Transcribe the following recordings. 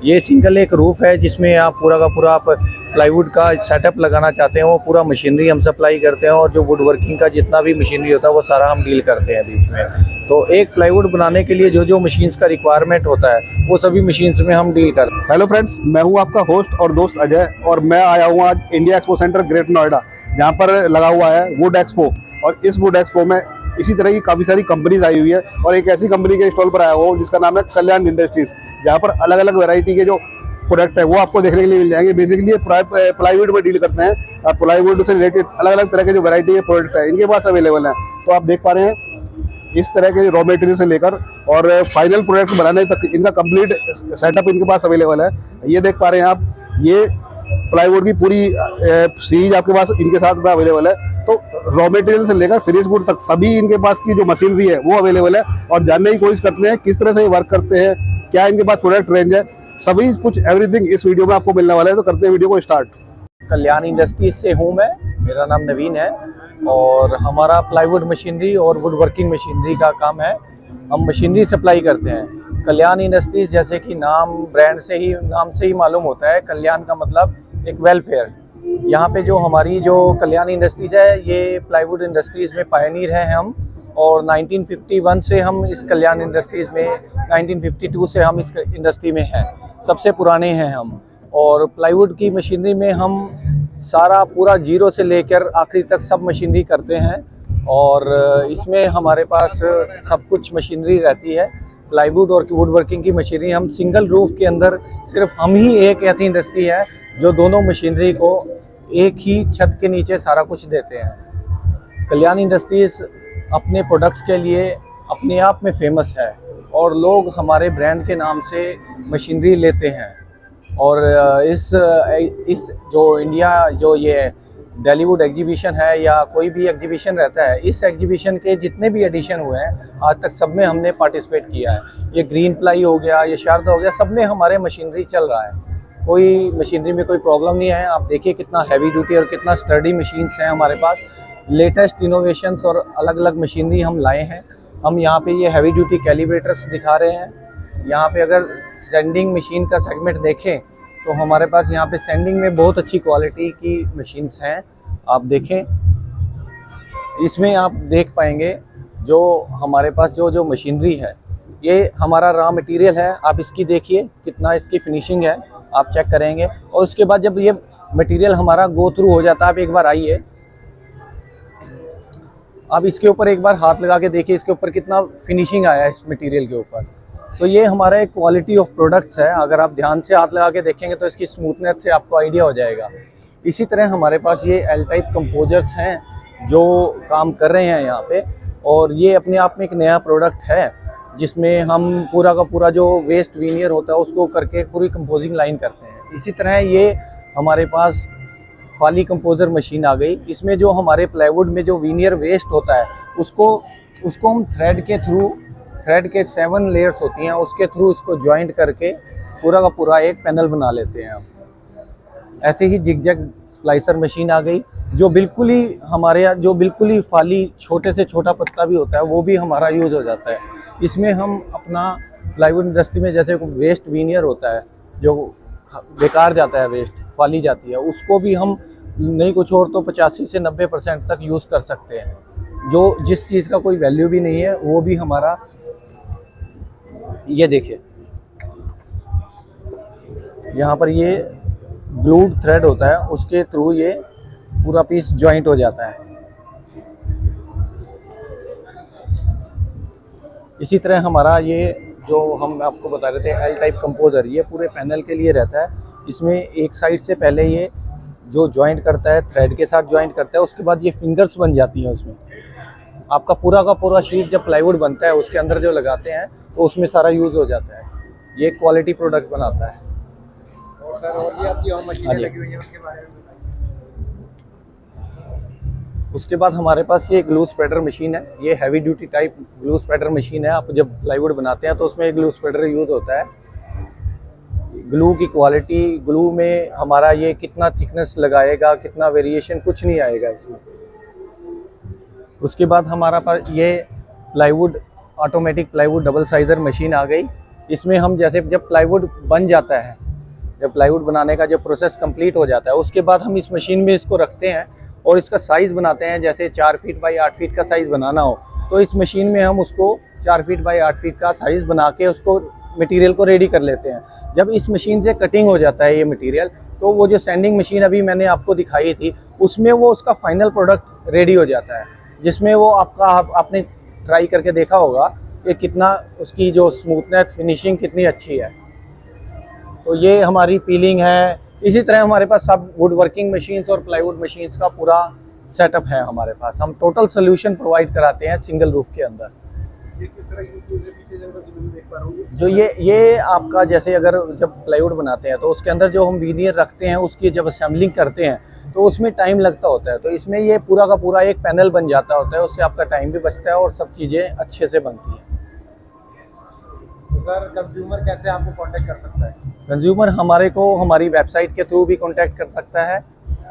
ये सिंगल एक रूफ है जिसमें आप पूरा का पूरा आप प्लाईवुड का सेटअप लगाना चाहते हैं वो पूरा मशीनरी हम सप्लाई करते हैं, और जो वुड वर्किंग का जितना भी मशीनरी होता है वो सारा हम डील करते हैं बीच में। तो एक प्लाईवुड बनाने के लिए जो जो मशीन्स का रिक्वायरमेंट होता है वो सभी मशीन्स में हम डील करते हैं। हेलो फ्रेंड्स, मैं हूं आपका होस्ट और दोस्त अजय, और मैं आया हूं आज India expo centre great Noida, जहां पर लगा हुआ है वुड एक्सपो। और इस वुड एक्सपो में इसी तरह की काफ़ी सारी कंपनीज आई हुई है, और एक ऐसी कंपनी के स्टॉल पर आया हुआ हूं जिसका नाम है कल्याण इंडस्ट्रीज, जहां पर अलग अलग वैरायटी के जो प्रोडक्ट है वो आपको देखने के लिए मिल जाएंगे। बेसिकली ये प्लाईवुड में डील करते हैं, और प्लाईवुड से रिलेटेड अलग अलग तरह के जो वैरायटी के प्रोडक्ट है इनके पास अवेलेबल है। तो आप देख पा रहे हैं इस तरह के रॉ मटेरियल से लेकर और फाइनल प्रोडक्ट बनाने तक इनका कंप्लीट सेटअप इनके पास अवेलेबल है। ये देख पा रहे हैं आप, ये प्लाईवुड की पूरी सीरीज आपके पास इनके साथ में अवेलेबल है। तो रॉ मटेरियल से लेकर फिनिश गुड तक सभी इनके पास की जो मशीनरी है वो अवेलेबल है, और जानने की कोशिश करते हैं किस तरह से ये वर्क करते हैं, क्या इनके पास प्रोडक्ट रेंज है, सभी कुछ एवरीथिंग इस वीडियो में आपको मिलने वाला है। तो करते हैं वीडियो को स्टार्ट। कल्याण इंडस्ट्रीज से हूँ मैं, मेरा नाम नवीन है, और हमारा प्लाईवुड मशीनरी और वुड वर्किंग मशीनरी का काम है। हम मशीनरी सप्लाई करते हैं। कल्याण इंडस्ट्रीज जैसे कि नाम से ही मालूम होता है, कल्याण का मतलब एक वेलफेयर। यहाँ पे जो हमारी जो कल्याण इंडस्ट्रीज है ये प्लाईवुड इंडस्ट्रीज में पायनियर है हम, और 1951 से हम इस कल्याण इंडस्ट्रीज में, 1952 से हम इस इंडस्ट्री में हैं, सबसे पुराने हैं हम। और प्लाईवुड की मशीनरी में हम सारा पूरा जीरो से लेकर आखिरी तक सब मशीनरी करते हैं, और इसमें हमारे पास सब कुछ मशीनरी रहती है। प्लाईवुड और वुड वर्किंग की मशीनरी हम सिंगल रूफ के अंदर सिर्फ हम ही एक ऐसी इंडस्ट्री है जो दोनों मशीनरी को एक ही छत के नीचे सारा कुछ देते हैं। कल्याण इंडस्ट्रीज अपने प्रोडक्ट्स के लिए अपने आप में फेमस है, और लोग हमारे ब्रांड के नाम से मशीनरी लेते हैं। और इस जो इंडिया जो ये डॉलीवुड एग्जीबिशन है या कोई भी एग्जीबिशन रहता है, इस एग्जीबिशन के जितने भी एडिशन हुए हैं आज तक सब में हमने पार्टिसिपेट किया है। ये ग्रीन प्लाई हो गया, ये शारदा हो गया, सब में हमारे मशीनरी चल रहा है। कोई मशीनरी में कोई प्रॉब्लम नहीं है। आप देखिए कितना हैवी ड्यूटी और कितना स्टडी मशीन्स हैं हमारे पास। लेटेस्ट इनोवेशंस और अलग अलग मशीनरी हम लाए हैं। हम यहाँ पे ये हैवी ड्यूटी कैलिब्रेटर्स दिखा रहे हैं। यहाँ पे अगर सेंडिंग मशीन का सेगमेंट देखें तो हमारे पास यहाँ पे सेंडिंग में बहुत अच्छी क्वालिटी की मशीन्स हैं। आप देखें, इसमें आप देख पाएंगे जो हमारे पास जो मशीनरी है ये हमारा रॉ मटेरियल है। आप इसकी देखिए कितना इसकी फिनिशिंग है, आप चेक करेंगे। और उसके बाद जब ये मटेरियल हमारा गो थ्रू हो जाता है, आप एक बार आइए, आप इसके ऊपर एक बार हाथ लगा के देखिए इसके ऊपर कितना फिनिशिंग आया है इस मटेरियल के ऊपर। तो ये हमारा एक क्वालिटी ऑफ प्रोडक्ट्स है। अगर आप ध्यान से हाथ लगा के देखेंगे तो इसकी स्मूथनेस से आपको आइडिया हो जाएगा। इसी तरह हमारे पास ये एल टाइप कंपोजर्स हैं जो काम कर रहे हैं यहाँ पे, और ये अपने आप में एक नया प्रोडक्ट है जिसमें हम पूरा का पूरा जो वेस्ट वीनियर होता है उसको करके पूरी कंपोजिंग लाइन करते हैं। इसी तरह ये हमारे पास फाली कंपोजर मशीन आ गई। इसमें जो हमारे प्लाईवुड में जो वीनियर वेस्ट होता है उसको हम थ्रेड के 7 लेयर्स होती हैं, उसके थ्रू इसको ज्वाइंट करके पूरा का पूरा एक पैनल बना लेते हैं हम। ऐसे ही जिगजैग स्प्लाइसर मशीन आ गई जो बिल्कुल ही हमारे यहाँ जो बिल्कुल ही फाली छोटे से छोटा पत्ता भी होता है वो भी हमारा यूज़ हो जाता है। इसमें हम अपना प्लाईवुड इंडस्ट्री में जैसे वेस्ट वीनियर होता है जो बेकार जाता है, वेस्ट फाली जाती है, उसको भी हम नहीं कुछ और तो 85 से 90% तक यूज़ कर सकते हैं। जो जिस चीज़ का कोई वैल्यू भी नहीं है वो भी हमारा, ये देखिए यहाँ पर ये ग्लूड थ्रेड होता है, उसके थ्रू ये पूरा पीस जॉइंट हो जाता है। इसी तरह हमारा ये जो हम आपको बता रहे थे एल टाइप कंपोजर, ये पूरे पैनल के लिए रहता है। इसमें एक साइड से पहले ये जो जॉइंट करता है थ्रेड के साथ जॉइंट करता है, उसके बाद ये फिंगर्स बन जाती हैं। उसमें आपका पूरा का पूरा शीट जब प्लाईवुड बनता है उसके अंदर जो लगाते हैं तो उसमें सारा यूज़ हो जाता है। ये क्वालिटी प्रोडक्ट बनाता है। और सर और ये आपकी और मशीनें लगी हुई हैं उसके बारे में बताइए। उसके बाद हमारे पास ये ग्लू स्प्रेडर मशीन है। ये heavy duty type glue spreader machine है। आप जब प्लाईवुड बनाते हैं तो उसमें ग्लू स्प्रेडर यूज़ होता है। ग्लू की क्वालिटी, ग्लू में हमारा ये कितना थिकनेस लगाएगा, कितना वेरिएशन, कुछ नहीं आएगा इसमें। उसके बाद हमारा पास ये plywood automatic plywood double sizer machine आ गई। इसमें हम जैसे जब प्लाईवुड बन जाता है, जब प्लाईवुड बनाने का जब प्रोसेस कंप्लीट हो जाता है, उसके बाद हम इस मशीन में इसको रखते हैं और इसका साइज़ बनाते हैं। जैसे 4 फीट बाई 8 फीट का साइज़ बनाना हो तो इस मशीन में हम उसको 4 फीट बाई 8 फीट का साइज़ बना के उसको मटेरियल को रेडी कर लेते हैं। जब इस मशीन से कटिंग हो जाता है ये मटेरियल, तो वो जो सैंडिंग मशीन अभी मैंने आपको दिखाई थी, उसमें वो उसका फाइनल प्रोडक्ट रेडी हो जाता है, जिसमें वो आपने ट्राई करके देखा होगा कि कितना उसकी जो स्मूथनेस फिनिशिंग कितनी अच्छी है। तो ये हमारी पीलिंग है। इसी तरह हमारे पास सब वुड वर्किंग मशीन्स और प्लाईवुड मशीन्स का पूरा सेटअप है हमारे पास। हम टोटल सोल्यूशन प्रोवाइड कराते हैं सिंगल रूफ के अंदर। ये किस तरह की मशीन है पीछे जो मैं देख पा रहा हूँ? जो ये आपका जैसे अगर जब प्लाईवुड बनाते हैं तो उसके अंदर जो हम वीनियर रखते हैं उसकी जब असेंबलिंग करते हैं तो उसमें टाइम लगता होता है। तो इसमें ये पूरा का पूरा एक पैनल बन जाता होता है, उससे आपका टाइम भी बचता है और सब चीज़ें अच्छे से बनती हैं। तो सर कंज्यूमर कैसे आपको कांटेक्ट कर सकता है? कंज्यूमर हमारे को हमारी वेबसाइट के थ्रू भी कांटेक्ट कर सकता है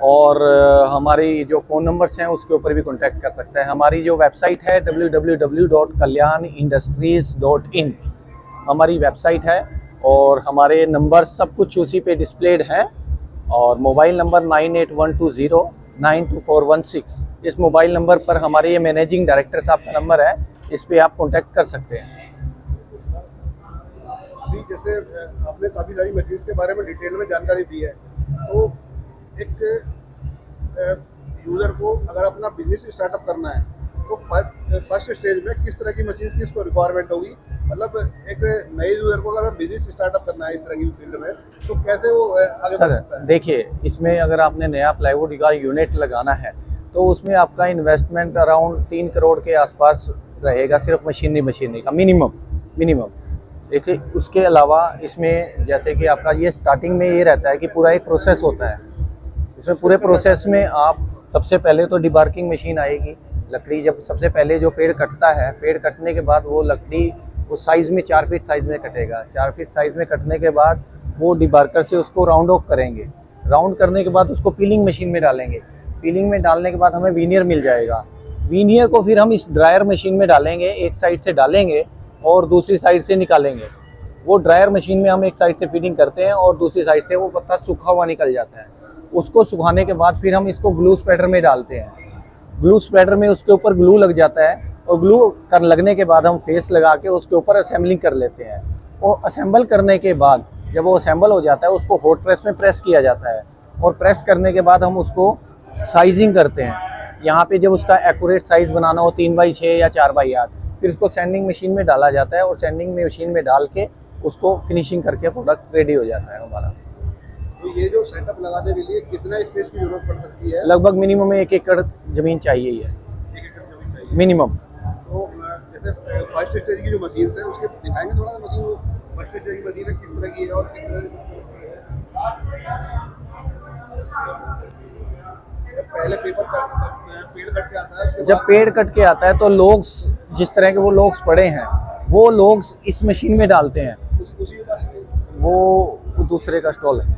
और हमारी जो फ़ोन नंबर्स हैं उसके ऊपर भी कांटेक्ट कर सकता है। हमारी जो वेबसाइट है www.kalyanindustries.in हमारी वेबसाइट है और हमारे नंबर सब कुछ उसी पे डिस्प्लेड हैं। और मोबाइल नंबर 9812092416, इस मोबाइल नंबर पर हमारे ये मैनेजिंग डायरेक्टर साहब का नंबर है, इस पे आप कांटेक्ट कर सकते हैं। अभी जैसे आपने काफ़ी सारी मशीन्स के बारे में डिटेल में जानकारी दी है, तो एक यूज़र को अगर अपना बिजनेस स्टार्टअप करना है तो फर्स्ट स्टेज में किस तरह की मशीन्स की इसको रिक्वायरमेंट होगी? मतलब एक नए यूज़र को अगर बिजनेस स्टार्टअप करना है इस तरह की फील्ड में, तो कैसे वो आगे बढ़ सकता है? देखिए, इसमें अगर आपने नया प्लाईवुड का यूनिट लगाना है तो उसमें आपका इन्वेस्टमेंट अराउंड 3 करोड़ के आसपास रहेगा, सिर्फ मशीनरी का मिनिमम। देखिए, उसके अलावा इसमें जैसे कि आपका ये स्टार्टिंग में ये रहता है कि पूरा एक प्रोसेस होता है। इसमें पूरे प्रोसेस में आप सबसे पहले तो डिबार्किंग मशीन आएगी। लकड़ी जब सबसे पहले जो पेड़ कटता है, पेड़ कटने के बाद वो लकड़ी उस साइज़ में 4 फीट साइज़ में कटेगा। 4 फीट साइज़ में कटने के बाद वो डिबार्कर से उसको राउंड ऑफ करेंगे। राउंड करने के बाद उसको पीलिंग मशीन में डालेंगे। पीलिंग में डालने के बाद हमें वीनियर मिल जाएगा। वीनियर को फिर हम इस ड्रायर मशीन में डालेंगे, एक साइड से डालेंगे और दूसरी साइड से निकालेंगे। वो ड्रायर मशीन में हम एक साइड से फीडिंग करते हैं और दूसरी साइड से वो पत्ता सूखा हुआ निकल जाता है। उसको सुखाने के बाद फिर हम इसको ग्लू स्प्रेडर में डालते हैं। ग्लू स्प्रेडर में उसके ऊपर ग्लू लग जाता है और ग्लू कर लगने के बाद हम फेस लगा के उसके ऊपर असेंबलिंग कर लेते हैं। वो असेंबल करने के बाद जब वो असेंबल हो जाता है उसको हॉट प्रेस में प्रेस किया जाता है और प्रेस करने के बाद हम उसको साइजिंग करते हैं। यहाँ पे जब उसका एक्यूरेट साइज़ बनाना हो 3x6 या 4x8, फिर उसको सैंडिंग मशीन में डाला जाता है और सैंडिंग मशीन में डाल के उसको फिनिशिंग करके प्रोडक्ट रेडी हो जाता है हमारा। तो ये जो सेटअप लगाने के लिए कितना स्पेस की जरूरत पड़ सकती है? लगभग मिनिमम 1 एकड़ ज़मीन चाहिए ही है, 1 एकड़ जमीन चाहिए मिनिमम। तो जैसे फर्स्ट स्टेज की जो मशीन है उसके दिखाएंगे थोड़ा सा मशीन, फर्स्ट स्टेज की मशीन है किस तरह की है और किस तरह पहले पेड़ कट के आता है, जब पेड़ कट के आता है तो लोग जिस तरह के वो लोग पड़े हैं वो लोग इस मशीन में डालते हैं। उसी के पास वो दूसरे का स्टॉल है,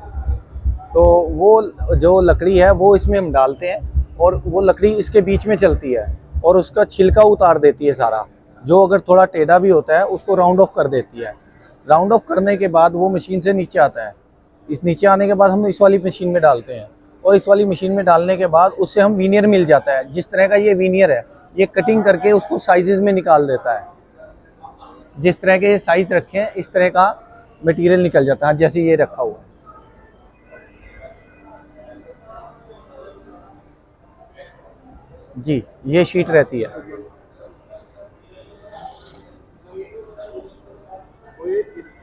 तो वो जो लकड़ी है वो इसमें हम डालते हैं और वो लकड़ी इसके बीच में चलती है और उसका छिलका उतार देती है सारा। जो अगर थोड़ा टेढ़ा भी होता है उसको राउंड ऑफ कर देती है। राउंड ऑफ करने के बाद वो मशीन से नीचे आता है। इस नीचे आने के बाद हम इस वाली मशीन में डालते हैं और इस वाली मशीन में डालने के बाद उससे हम वीनियर मिल जाता है। जिस तरह का ये वीनियर है ये कटिंग करके उसको साइजेस में निकाल देता है। जिस तरह के साइज रखे हैं इस तरह का मटेरियल निकल जाता है, जैसे ये रखा हुआ है। जी, ये शीट रहती है।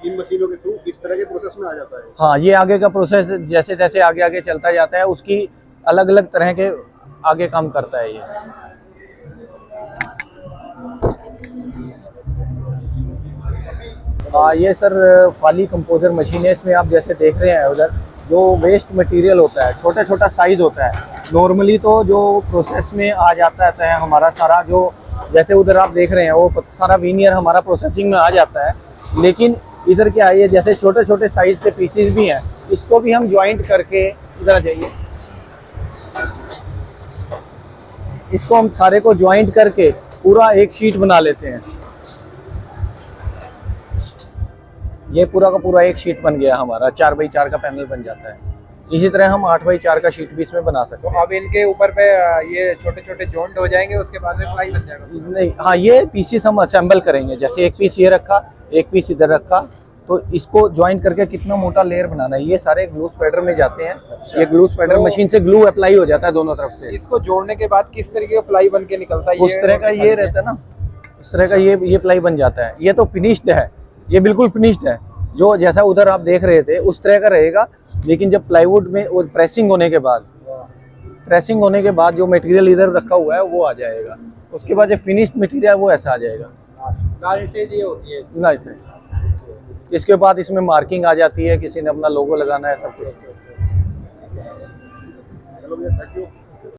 इन मशीनों के थ्रू इस तरह के प्रोसेस में आ जाता है। हाँ, ये आगे का प्रोसेस जैसे जैसे आगे आगे चलता जाता है उसकी अलग अलग तरह के आगे काम करता है ये। ये सर फाली कंपोजर मशीन है। इसमें आप जैसे देख रहे हैं उधर जो वेस्ट मटेरियल होता है, छोटा छोटा साइज होता है। नॉर्मली तो जो प्रोसेस में आ जाता है हमारा सारा, जो जैसे उधर आप देख रहे हैं वो सारा वीनियर हमारा प्रोसेसिंग में आ जाता है। लेकिन इधर क्या है, ये जैसे छोटे छोटे साइज के पीसेस भी हैं, इसको भी हम ज्वाइंट करके, इधर आ जाइए, इसको हम सारे को ज्वाइंट करके पूरा एक शीट बना लेते हैं। ये पूरा का पूरा एक शीट बन गया हमारा, 4x4 का पैनल बन जाता है। इसी तरह हम 8x4 का शीट भी इसमें बना सकते तो अब इनके ऊपर पे ये छोटे छोटे जॉइंट हो जाएंगे, उसके बाद में प्लाई बन जाएगा। हैं। नहीं, हाँ, ये पीसीस हम असेंबल करेंगे। जैसे एक पीस ये रखा, एक पीस इधर रखा, तो इसको ज्वाइन करके कितना मोटा लेयर बनाना है, ये सारे ग्लू स्प्रेडर में जाते हैं। ये ग्लू स्प्रेडर तो- मशीन से ग्लू अप्लाई हो जाता है दोनों तरफ से। इसको जोड़ने के बाद किस तरीके का प्लाई बन के निकलता है? उस तरह का ये रहता है ना, उस तरह का ये प्लाई बन जाता है। ये तो फिनिश्ड है, ये बिल्कुल फिनिश्ड है। जो जैसा उधर आप देख रहे थे उस तरह का रहेगा, लेकिन जब प्लाईवुड में वो प्रेसिंग होने के बाद जो मटेरियल इधर रखा हुआ है वो आ जाएगा। उसके बाद जो फिनिश्ड मटेरियल वो ऐसा आ जाएगा। लास्ट स्टेज ये होती है इसकी। नहीं, इसके बाद इसमें मार्किंग आ जाती है, किसी ने अपना लोगो लगाना है, सब कुछ। चलो भैया, थैंक यू।